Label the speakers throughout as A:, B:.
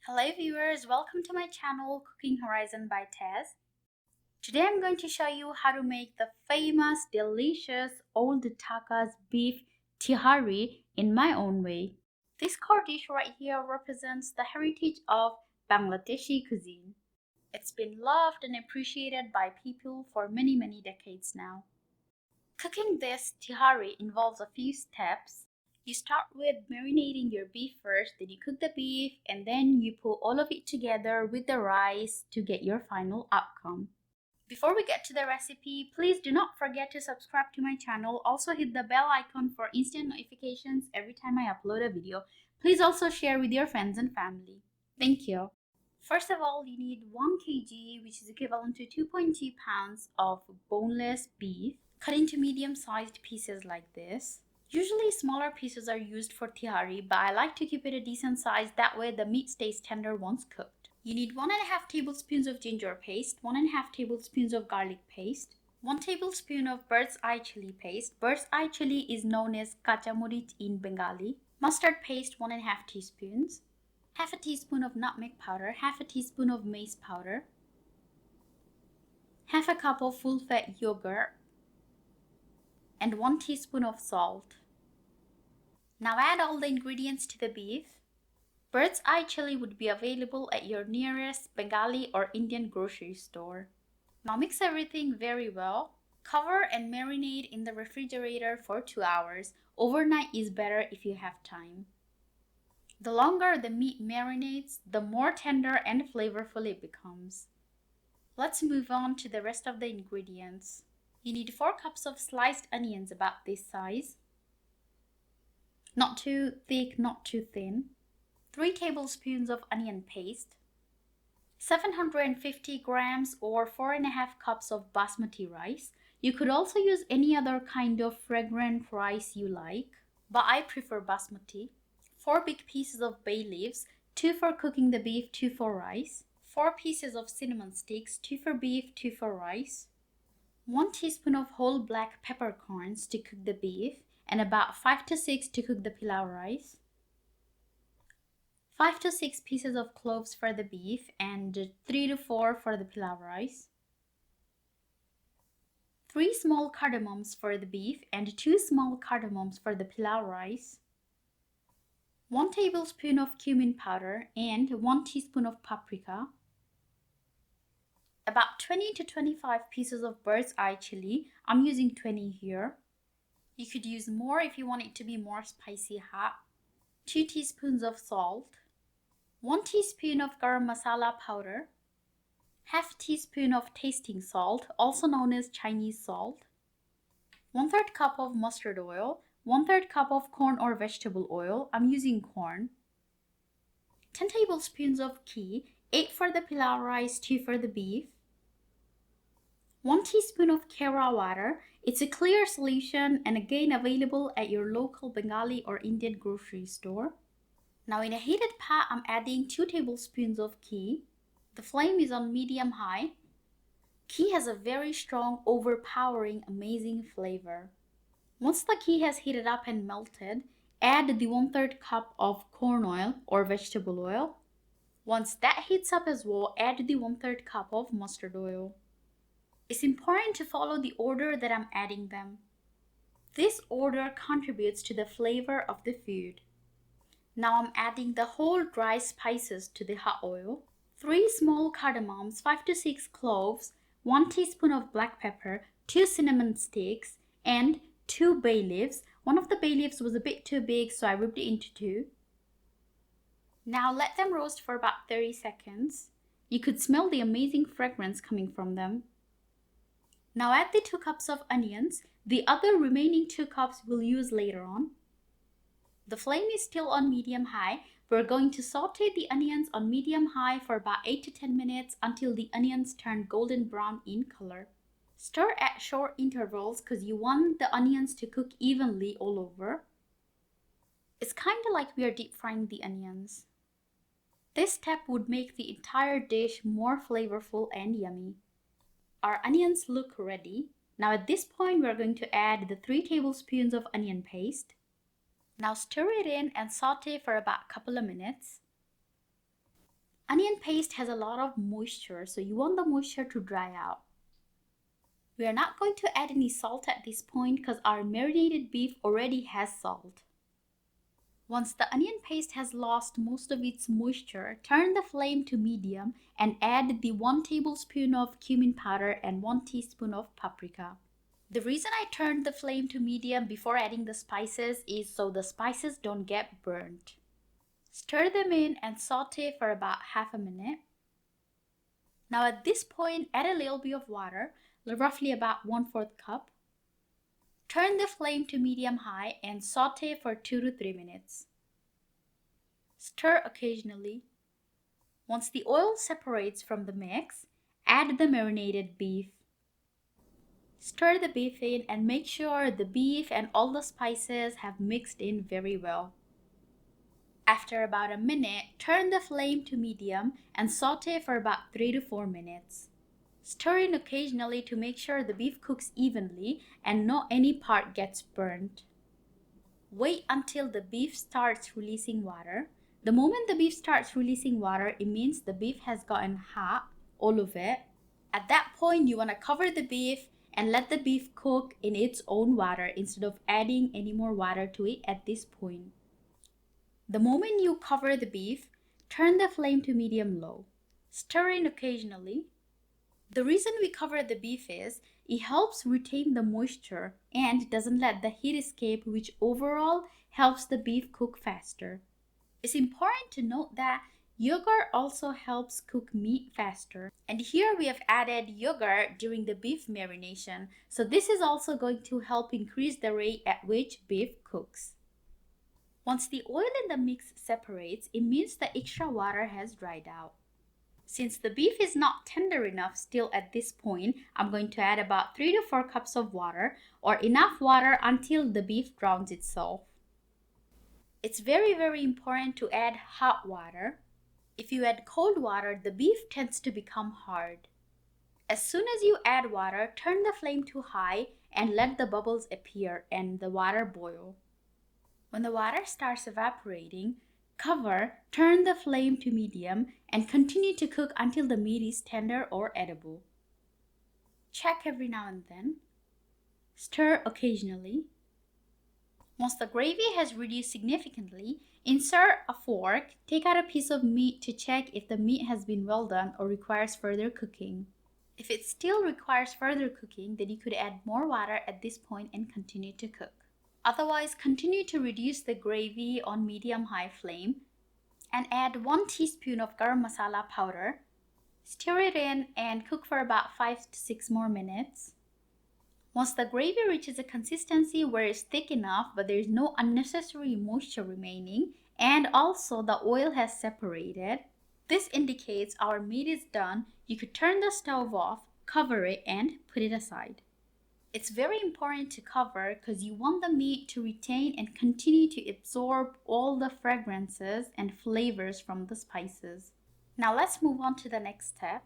A: Hello viewers, welcome to my channel Cooking Horizon by Tez. Today I'm going to show you how to make the famous, delicious Old Dhaka's beef Tehari in my own way. This core dish right here represents the heritage of Bangladeshi cuisine. It's been loved and appreciated by people for many decades now. Cooking this Tehari involves a few steps. You start with marinating your beef first, then you cook the beef, and then you put all of it together with the rice to get your final outcome. Before we get to the recipe, please do not forget to subscribe to my channel. Also hit the bell icon for instant notifications every time I upload a video. Please also share with your friends and family. Thank you. First of all, you need 1 kg, which is equivalent to 2.2 pounds of boneless beef, cut into medium-sized pieces like this. Usually smaller pieces are used for tehari, but I like to keep it a decent size, that way the meat stays tender once cooked. You need 1.5 tablespoons of ginger paste, 1.5 tablespoons of garlic paste, 1 tablespoon of bird's eye chili paste. Bird's eye chili is known as kachamurit in Bengali. Mustard paste 1.5 teaspoons. Half a teaspoon of nutmeg powder, half a teaspoon of mace powder, half a cup of full-fat yogurt, and 1 teaspoon of salt. Now add all the ingredients to the beef. Bird's eye chili would be available at your nearest Bengali or Indian grocery store. Now mix everything very well. Cover and marinate in the refrigerator for 2 hours. Overnight is better if you have time. The longer the meat marinates, the more tender and flavorful it becomes. Let's move on to the rest of the ingredients. You need 4 cups of sliced onions about this size. Not too thick, not too thin. 3 tablespoons of onion paste. 750 grams or 4.5 cups of basmati rice. You could also use any other kind of fragrant rice you like, but I prefer basmati. 4 big pieces of bay leaves, 2 for cooking the beef, 2 for rice. 4 pieces of cinnamon sticks, 2 for beef, 2 for rice. 1 teaspoon of whole black peppercorns to cook the beef, and about 5 to 6 to cook the pilau rice. 5 to 6 pieces of cloves for the beef and 3 to 4 for the pilau rice. 3 small cardamoms for the beef and 2 small cardamoms for the pilau rice. 1 tablespoon of cumin powder and 1 teaspoon of paprika. About 20 to 25 pieces of bird's eye chili. I'm using 20 here. You could use more if you want it to be more spicy hot. 2 teaspoons of salt. 1 teaspoon of garam masala powder. Half teaspoon of tasting salt, also known as Chinese salt. 1/3 cup of mustard oil. 1/3 cup of corn or vegetable oil. I'm using corn. 10 tablespoons of ghee, 8 for the pilau rice, 2 for the beef. 1 teaspoon of kera water. It's a clear solution and again available at your local Bengali or Indian grocery store. Now in a heated pot, I'm adding 2 tablespoons of ghee. The flame is on medium-high. Ghee has a very strong, overpowering, amazing flavor. Once the ghee has heated up and melted, add the 1/3 cup of corn oil or vegetable oil. Once that heats up as well, add the 1/3 cup of mustard oil. It's important to follow the order that I'm adding them. This order contributes to the flavor of the food. Now I'm adding the whole dry spices to the hot oil. 3 small cardamoms, 5 to 6 cloves, 1 teaspoon of black pepper, 2 cinnamon sticks, and 2 bay leaves. One of the bay leaves was a bit too big, so I ripped it into 2. Now let them roast for about 30 seconds. You could smell the amazing fragrance coming from them. Now add the 2 cups of onions. The other remaining 2 cups we'll use later on. The flame is still on medium-high. We're going to saute the onions on medium-high for about 8 to 10 minutes until the onions turn golden brown in color. Stir at short intervals because you want the onions to cook evenly all over. It's kind of like we are deep frying the onions. This step would make the entire dish more flavorful and yummy. Our onions look ready. Now at this point, we're going to add the 3 tablespoons of onion paste. Now stir it in and saute for about a couple of minutes. onion paste has a lot of moisture, so you want the moisture to dry out. We are not going to add any salt at this point because our marinated beef already has salt. Once the onion paste has lost most of its moisture, turn the flame to medium and add the 1 tablespoon of cumin powder and 1 teaspoon of paprika. The reason I turned the flame to medium before adding the spices is so the spices don't get burnt. Stir them in and saute for about half a minute. Now at this point, add a little bit of water, roughly about 1/4 cup. Turn the flame to medium-high and saute for 2 to 3 minutes. Stir occasionally. Once the oil separates from the mix, add the marinated beef. Stir the beef in and make sure the beef and all the spices have mixed in very well. After about a minute, turn the flame to medium and saute for about 3 to 4 minutes. Stir in occasionally to make sure the beef cooks evenly and not any part gets burnt. Wait until the beef starts releasing water. The moment the beef starts releasing water, it means the beef has gotten hot, all of it. At that point, you want to cover the beef and let the beef cook in its own water instead of adding any more water to it at this point. The moment you cover the beef, turn the flame to medium-low. Stir in occasionally. The reason we cover the beef is it helps retain the moisture and doesn't let the heat escape, which overall helps the beef cook faster. It's important to note that yogurt also helps cook meat faster. And here we have added yogurt during the beef marination, so this is also going to help increase the rate at which beef cooks. Once the oil in the mix separates, it means the extra water has dried out. Since the beef is not tender enough still at this point, I'm going to add about 3 to 4 cups of water, or enough water until the beef drowns itself. It's very important to add hot water. If you add cold water, the beef tends to become hard. As soon as you add water, turn the flame to high and let the bubbles appear and the water boil. When the water starts evaporating, cover, turn the flame to medium, and continue to cook until the meat is tender or edible. Check every now and then. Stir occasionally. Once the gravy has reduced significantly, insert a fork, take out a piece of meat to check if the meat has been well done or requires further cooking. If it still requires further cooking, then you could add more water at this point and continue to cook. Otherwise, continue to reduce the gravy on medium-high flame and add 1 teaspoon of garam masala powder. Stir it in and cook for about 5 to 6 more minutes. Once the gravy reaches a consistency where it's thick enough but there is no unnecessary moisture remaining and also the oil has separated, this indicates our meat is done. You could turn the stove off, cover it, and put it aside. It's very important to cover because you want the meat to retain and continue to absorb all the fragrances and flavors from the spices. Now let's move on to the next step.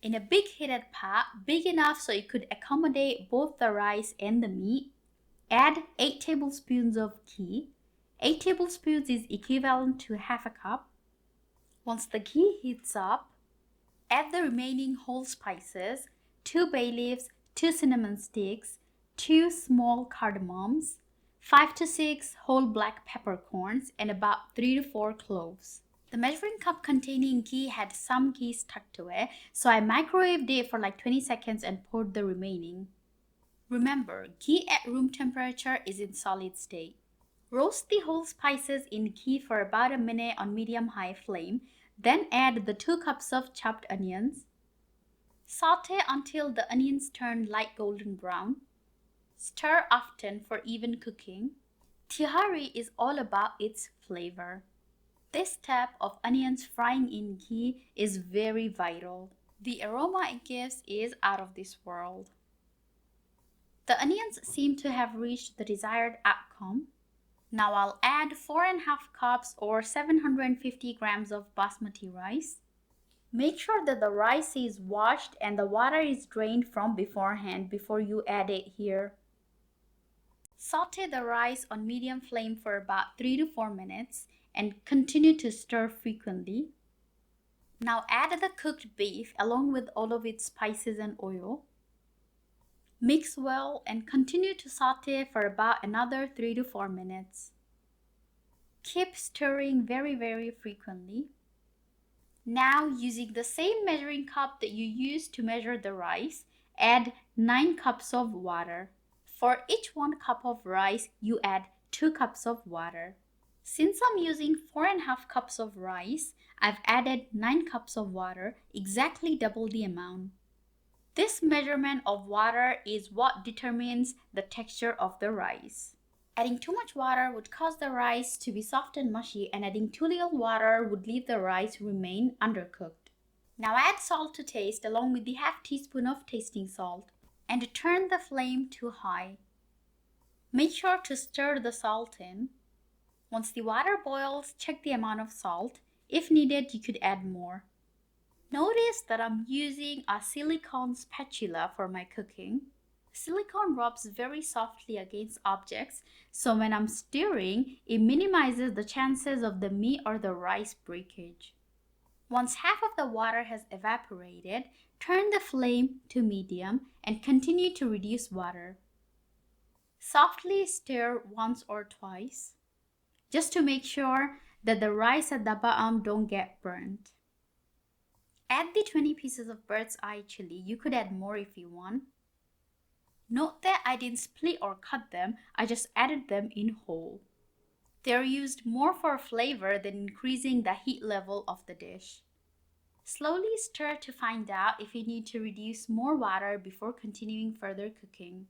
A: In a big heated pot, big enough so it could accommodate both the rice and the meat, add 8 tablespoons of ghee. 8 tablespoons is equivalent to half a cup. Once the ghee heats up, add the remaining whole spices, 2 bay leaves, 2 cinnamon sticks, 2 small cardamoms, 5 to 6 whole black peppercorns, and about 3 to 4 cloves. The measuring cup containing ghee had some ghee stuck to it, so I microwaved it for like 20 seconds and poured the remaining. Remember, ghee at room temperature is in solid state. Roast the whole spices in ghee for about a minute on medium-high flame, then add the 2 cups of chopped onions. Saute until the onions turn light golden brown. Stir often for even cooking. Tehari is all about its flavor. This step of onions frying in ghee is very vital. The aroma it gives is out of this world. The onions seem to have reached the desired outcome. Now I'll add 4.5 cups or 750 grams of basmati rice. Make sure that the rice is washed and the water is drained from beforehand before you add it here. Saute the rice on medium flame for about 3 to 4 minutes and continue to stir frequently. Now add the cooked beef along with all of its spices and oil. Mix well and continue to saute for about another 3 to 4 minutes. Keep stirring very frequently. Now, using the same measuring cup that you used to measure the rice, add 9 cups of water. For each 1 cup of rice, you add 2 cups of water. Since I'm using 4.5 cups of rice, I've added 9 cups of water, exactly double the amount. This measurement of water is what determines the texture of the rice. Adding too much water would cause the rice to be soft and mushy, and adding too little water would leave the rice remain undercooked. Now add salt to taste along with the half teaspoon of tasting salt and turn the flame to high. Make sure to stir the salt in. Once the water boils, check the amount of salt. If needed, you could add more. Notice that I'm using a silicone spatula for my cooking. Silicone rubs very softly against objects, so when I'm stirring, it minimizes the chances of the meat or the rice breakage. Once half of the water has evaporated, turn the flame to medium and continue to reduce water. Softly stir once or twice, just to make sure that the rice at the bottom don't get burnt. Add the 20 pieces of bird's eye chili. You could add more if you want. Note that I didn't split or cut them, I just added them in whole. They're used more for flavor than increasing the heat level of the dish. Slowly stir to find out if you need to reduce more water before continuing further cooking.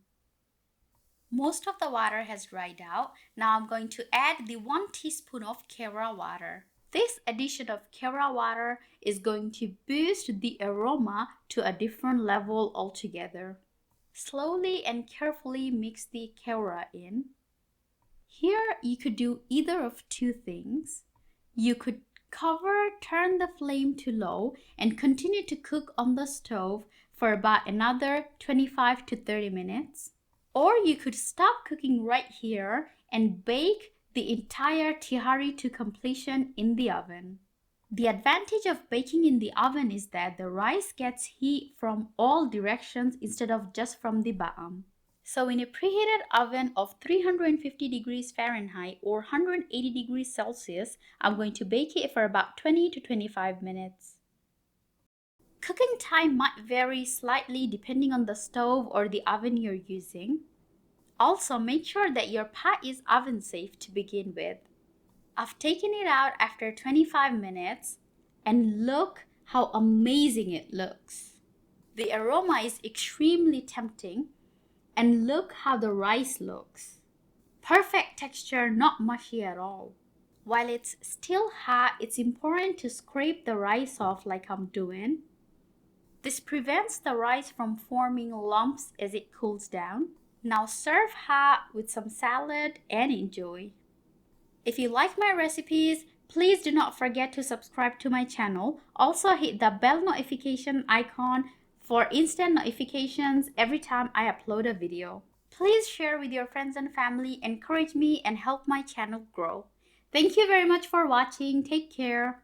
A: Most of the water has dried out. Now I'm going to add the 1 teaspoon of Kera water. This addition of Kera water is going to boost the aroma to a different level altogether. Slowly and carefully mix the Kera in. Here you could do either of two things. You could cover, turn the flame to low, and continue to cook on the stove for about another 25 to 30 minutes. Or you could stop cooking right here and bake the entire Tehari to completion in the oven. The advantage of baking in the oven is that the rice gets heat from all directions instead of just from the bottom. So in a preheated oven of 350 degrees Fahrenheit or 180 degrees Celsius, I'm going to bake it for about 20 to 25 minutes. Cooking time might vary slightly depending on the stove or the oven you're using. Also, make sure that your pot is oven safe to begin with. I've taken it out after 25 minutes and look how amazing it looks. The aroma is extremely tempting and look how the rice looks. Perfect texture, not mushy at all. While it's still hot, it's important to scrape the rice off like I'm doing. This prevents the rice from forming lumps as it cools down. Now serve hot with some salad and enjoy. If you like my recipes, please do not forget to subscribe to my channel. Also hit the bell notification icon for instant notifications every time I upload a video. Please share with your friends and family, encourage me and help my channel grow. Thank you very much for watching. Take care.